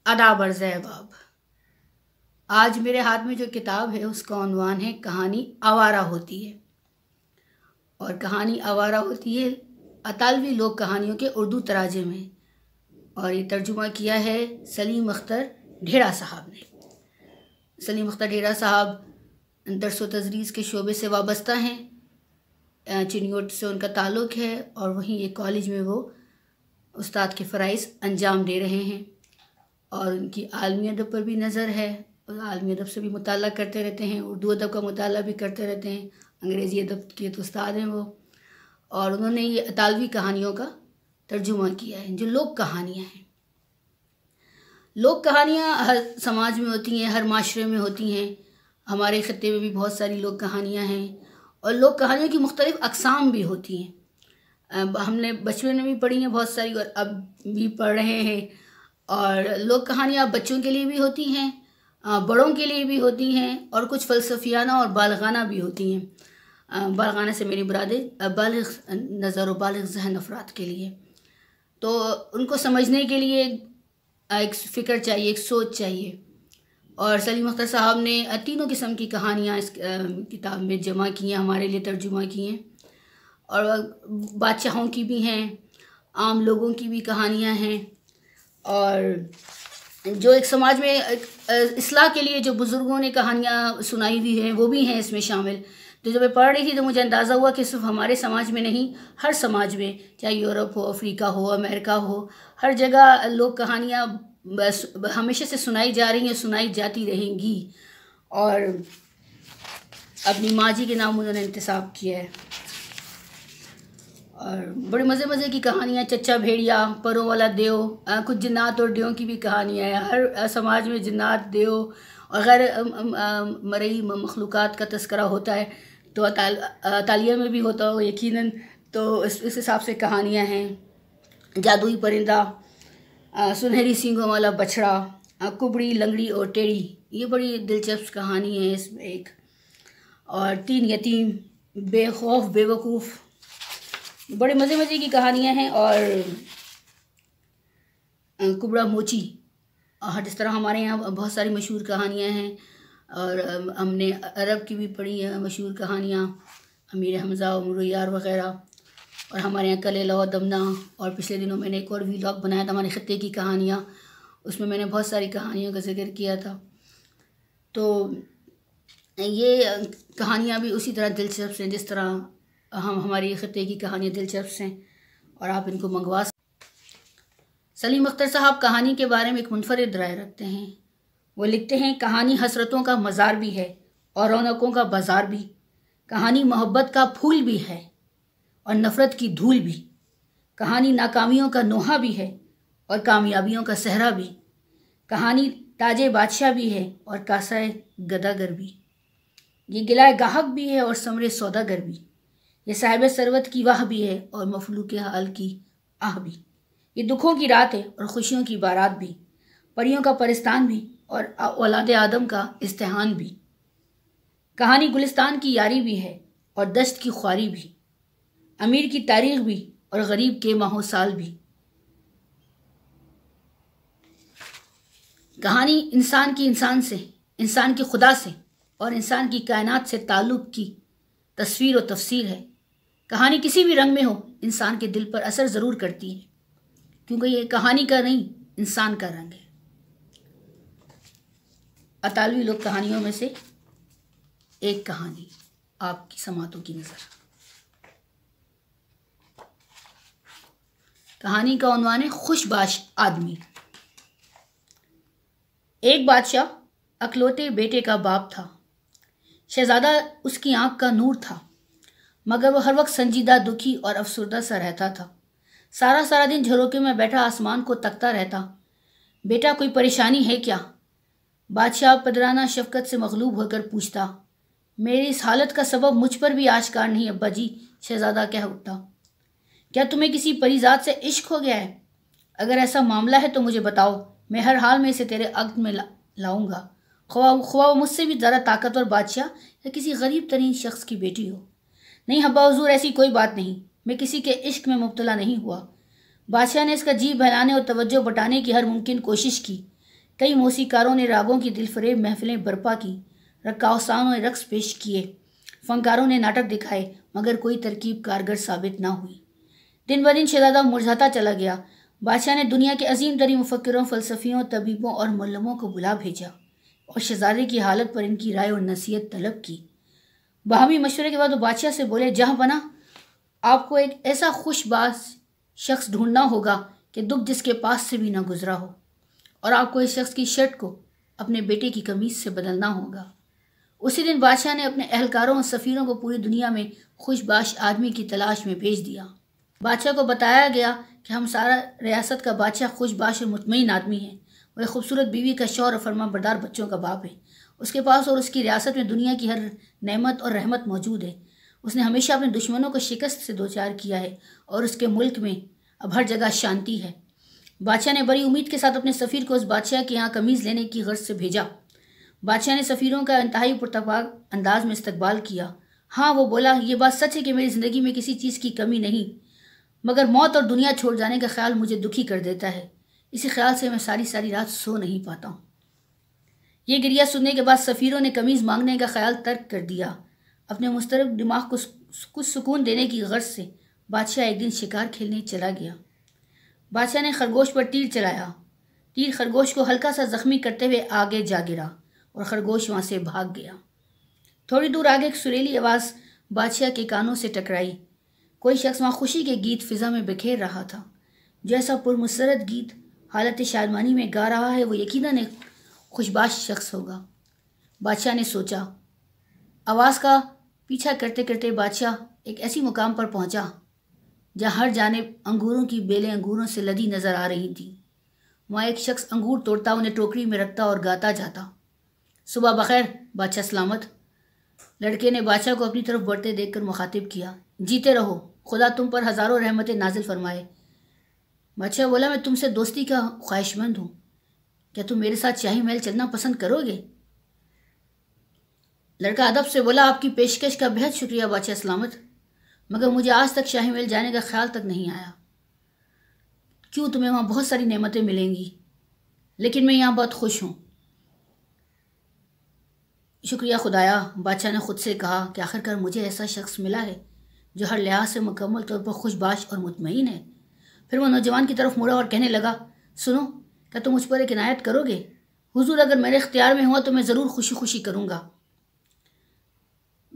आदाब अर्ज़ अहबाब। आज मेरे हाथ में जो किताब है उसका उन्वान है कहानी आवारा होती है। और कहानी आवारा होती है अतालवी लोक कहानियों के उर्दू तराजे में, और ये तर्जुमा किया है सलीम अख्तर ढेड़ा साहब ने। सलीम अख्तर ढेड़ा साहब दरस व तदरीस के शोबे से वाबस्ता हैं। चिन्योट से उनका ताल्लुक़ है और वहीं एक कॉलेज में वो उस्ताद के फ़राइज़ अंजाम दे रहे हैं। और उनकी आलमी अदब पर भी नज़र है और आलमी अदब से भी मुताला करते रहते हैं, उर्दू अदब का मुताला भी करते रहते हैं। अंग्रेज़ी अदब के तो उस्ताद हैं वो। और उन्होंने ये अतालवी कहानियों का तर्जुमा किया है, जो लोक कहानियाँ हैं। लोक कहानियाँ हर समाज में होती हैं, हर माशरे में होती हैं। हमारे ख़त्ते में भी बहुत सारी लोक कहानियाँ हैं और लोक कहानियों की मुख्तलिफ़ अक़साम भी होती हैं। हमने बचपन में भी पढ़ी हैं बहुत सारी और अब भी पढ़ रहे हैं। और लोक कहानियाँ बच्चों के लिए भी होती हैं, बड़ों के लिए भी होती हैं और कुछ फ़लसफ़ियाना और बालिग़ाना भी होती हैं। बालिग़ाना से मेरी मुराद बालिग़ नज़र और बालिग़ ज़हन अफ़राद के लिए। तो उनको समझने के लिए एक फ़िक्र चाहिए, एक सोच चाहिए। और सलीम अख्तर साहब ने तीनों किस्म की कहानियाँ इस किताब में जमा की हैं, हमारे लिए तर्जुमा की हैं। और बादशाहों की भी हैं, आम लोगों की भी कहानियाँ हैं, और जो एक समाज में इस्लाह के लिए जो बुज़ुर्गों ने कहानियाँ सुनाई हुई हैं वो भी हैं इसमें शामिल। तो जब मैं पढ़ रही थी तो मुझे अंदाज़ा हुआ कि सिर्फ हमारे समाज में नहीं, हर समाज में, चाहे यूरोप हो, अफ्रीका हो, अमेरिका हो, हर जगह लोक कहानियाँ बस हमेशा से सुनाई जा रही हैं, सुनाई जाती रहेंगी। और अपनी माँ जी के नाम उन्होंने इंतसाब किया है। और बड़े मज़े की कहानियाँ, चच्चा भेड़िया, परों वाला देव, कुछ जिन्नात और देवों की भी कहानियाँ हैं। हर समाज में जिन्नात, देव और गैर मरई मखलूक़ात का तस्करा होता है, तो तालिया में भी होता हो यकीनन। तो इस हिसाब से कहानियाँ हैं। जादुई परिंदा, सुनहरी सींगों वाला बछड़ा, कुबड़ी, लंगड़ी और टेढ़ी, ये बड़ी दिलचस्प कहानी है इसमें एक। और तीन यतीम, बेखौफ बेवकूफ़, बड़े मज़े की कहानियाँ हैं। और कुबड़ा मोची, और जिस तरह हमारे यहाँ बहुत सारी मशहूर कहानियाँ हैं। और हमने अरब की भी पढ़ी है मशहूर कहानियाँ, अमीर हमज़ा, उमर यार वग़ैरह। और हमारे यहाँ कलेला और दमना। और पिछले दिनों मैंने एक और व्लॉग बनाया था हमारे ख़त्ते की कहानियाँ, उसमें मैंने बहुत सारी कहानियों का जिक्र किया था। तो ये कहानियाँ भी उसी तरह दिलचस्प हैं जिस तरह हमारी ख़त्ते की कहानियाँ दिलचस्प हैं, और आप इनको मंगवा। सलीम अख्तर साहब कहानी के बारे में एक मुनफरिद राय रखते हैं। वो लिखते हैं, कहानी हसरतों का मज़ार भी है और रौनकों का बाज़ार भी। कहानी मोहब्बत का फूल भी है और नफ़रत की धूल भी। कहानी नाकामियों का नोहा भी है और कामयाबियों का सहरा भी। कहानी ताजे बादशाह भी है और कासाए गदागर भी। ये गिलाए गाहक भी है और समरे सौदागर भी। ये साहिब सरवत की वाह भी है और मफलूक हाल की आह भी। ये दुखों की रात है और खुशियों की बारात भी। परियों का परिस्तान भी और औलाद आदम का इस्तेहान भी। कहानी गुलिस्तान की यारी भी है और दश्त की ख्वारी भी। अमीर की तारीख भी और गरीब के माहो साल भी। कहानी इंसान की इंसान से, इंसान की खुदा से और इंसान की कायनात से ताल्लुक़ की तस्वीर और तफसीर है। कहानी किसी भी रंग में हो, इंसान के दिल पर असर ज़रूर करती है, क्योंकि ये कहानी का नहीं, इंसान का रंग है। अतालवी लोक कहानियों में से एक कहानी आपकी समातों की नज़र। कहानी का उन्वान है खुशबाश आदमी। एक बादशाह अकलौते बेटे का बाप था। शहजादा उसकी आंख का नूर था, मगर वह हर वक्त संजीदा, दुखी और अफसरदा सा रहता था। सारा दिन झरोके में बैठा आसमान को तकता रहता। बेटा, कोई परेशानी है क्या? बादशाह पदराना शफकत से मगलूब होकर पूछता। मेरी इस हालत का सबब मुझ पर भी आश्कार नहीं अब्बा जी, शहजादा कह उठा। क्या तुम्हें किसी परीजात से इश्क हो गया है? अगर ऐसा मामला है तो मुझे बताओ, मैं हर हाल में इसे तेरे अक़्द में लाऊंगा, ख्वाह मुझसे भी ज़्यादा ताकतवर बादशाह या किसी गरीब तरीन शख्स की बेटी हो। नहीं अब्बा हुज़ूर, ऐसी कोई बात नहीं, मैं किसी के इश्क में मुब्तला नहीं हुआ। बादशाह ने इसका जी बहलाने और तवज्जो बटाने की हर मुमकिन कोशिश की, कई मौसीकारों ने रागों की दिलफरेब महफिलें बर्पा की, रक्कासानों ने रक्स पेश किए, फनकारों ने नाटक दिखाए, मगर कोई तरकीब कारगर साबित ना हुई। दिन ब दिन शहजादा मुरझाता चला गया। बादशाह ने दुनिया के अजीम तरीन मुफक्किरों, फ़लसफ़ियों, तबीबों और मुल्लमों को बुला भेजा और शहजादे की हालत पर इनकी राय और नसीहत तलब की। बाहमी मशवरे के बाद वो बादशाह से बोले, जहाँ बना, आपको एक ऐसा खुशबाज शख्स ढूंढना होगा कि दुख जिसके पास से भी ना गुजरा हो, और आपको इस शख्स की शर्ट को अपने बेटे की कमीज से बदलना होगा। उसी दिन बादशाह ने अपने एहलकारों और सफ़ीरों को पूरी दुनिया में खुशबाश आदमी की तलाश में भेज दिया। बादशाह को बताया गया कि हम सारा रियासत का बादशाह खुशबाश और मुतमईन आदमी है। वह खूबसूरत बीवी का शौहर और फरमाबरदार बच्चों का बाप है। उसके पास और उसकी रियासत में दुनिया की हर नेमत और रहमत मौजूद है। उसने हमेशा अपने दुश्मनों को शिकस्त से दो चार किया है और उसके मुल्क में अब हर जगह शांति है। बादशाह ने बड़ी उम्मीद के साथ अपने सफ़ीर को उस बादशाह के यहाँ कमीज़ लेने की गर्ज से भेजा। बादशाह ने सफ़ीरों का इंतहाई पुरतपाक अंदाज में इस्तकबाल किया। हाँ, वो बोला, ये बात सच है कि मेरी ज़िंदगी में किसी चीज़ की कमी नहीं, मगर मौत और दुनिया छोड़ जाने का ख्याल मुझे दुखी कर देता है। इसी ख्याल से मैं सारी सारी रात सो नहीं पाता हूँ। ये गिरिया सुनने के बाद सफ़ीरों ने कमीज़ मांगने का ख्याल तर्क कर दिया। अपने मुस्तरब दिमाग को कुछ सुकून देने की गर्ज से बादशाह एक दिन शिकार खेलने चला गया। बादशाह ने खरगोश पर तीर चलाया। तीर खरगोश को हल्का सा जख्मी करते हुए आगे जा गिरा और खरगोश वहाँ से भाग गया। थोड़ी दूर आगे एक सुरीली आवाज़ बादशाह के कानों से टकराई। कोई शख्स वहाँ खुशी के गीत फिज़ा में बिखेर रहा था। जैसा पुरमसरत गीत हालत शादमानी में गा रहा है, वो यकीनन एक खुशबाश शख्स होगा। बादशाह ने सोचा। आवाज़ का पीछा करते करते बादशाह एक ऐसी मुकाम पर पहुंचा जहाँ हर जानिब अंगूरों की बेलें अंगूरों से लदी नज़र आ रही थीं। वहाँ एक शख्स अंगूर तोड़ता, उन्हें टोकरी में रखता और गाता जाता, सुबह बखैर बादशाह सलामत। लड़के ने बादशाह को अपनी तरफ बढ़ते देखकर मुखातिब किया। जीते रहो, खुदा तुम पर हज़ारों रहमतें नाजिल फरमाए। बादशाह बोला, मैं तुमसे दोस्ती का ख्वाहिशमंद हूँ। क्या तुम मेरे साथ शाही महल चलना पसंद करोगे? लड़का अदब से बोला, आपकी पेशकश का बेहद शुक्रिया बादशाह सलामत, मगर मुझे आज तक शाही महल जाने का ख्याल तक नहीं आया। क्यों, तुम्हें वहाँ बहुत सारी नेमतें मिलेंगी, लेकिन मैं यहाँ बहुत खुश हूँ। शुक्रिया खुदाया, बादशाह ने खुद से कहा कि आखिरकार मुझे ऐसा शख्स मिला है जो हर लिहाज से मुकम्मल तौर पर खुशबाश और मुतमईन है। फिर वह नौजवान की तरफ मुड़ा और कहने लगा, सुनो, क्या तुम मुझ पर एक इनायत करोगे? हुजूर, अगर मेरे इख्तियार में हुआ तो मैं ज़रूर खुशी खुशी करूँगा।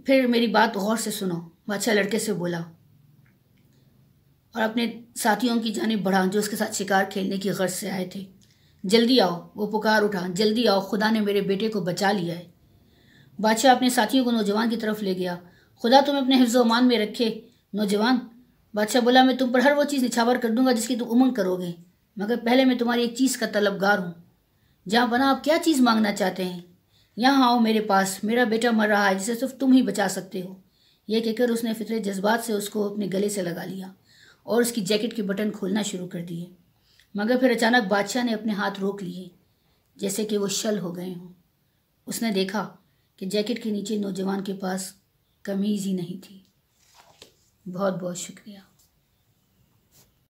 फिर मेरी बात गौर से सुनो, बादशाह लड़के से बोला और अपने साथियों की जानिब बढ़ा जो उसके साथ शिकार खेलने की गर्ज से आए थे। जल्दी आओ, वो पुकार उठा, जल्दी आओ, खुदा ने मेरे बेटे को बचा लिया है। बादशाह अपने साथियों को नौजवान की तरफ ले गया। खुदा तुम्हें अपने हिफ्ज़ अमान में रखे नौजवान। बादशाह बोला, मैं तुम पर हर वो चीज़ निछावर कर दूंगा जिसकी तुम उमंग करोगे, मगर पहले मैं तुम्हारी एक चीज़ का तलबगार हूँ। जहाँ बना, आप क्या चीज़ मांगना चाहते हैं? यहाँ आओ मेरे पास, मेरा बेटा मर रहा है जिसे सिर्फ तुम ही बचा सकते हो। यह कहकर उसने फितरे जज्बात से उसको अपने गले से लगा लिया और उसकी जैकेट के बटन खोलना शुरू कर दिए। मगर फिर अचानक बादशाह ने अपने हाथ रोक लिए, जैसे कि वो शल हो गए हों। उसने देखा कि जैकेट के नीचे नौजवान के पास कमीज़ ही नहीं थी। बहुत बहुत शुक्रिया।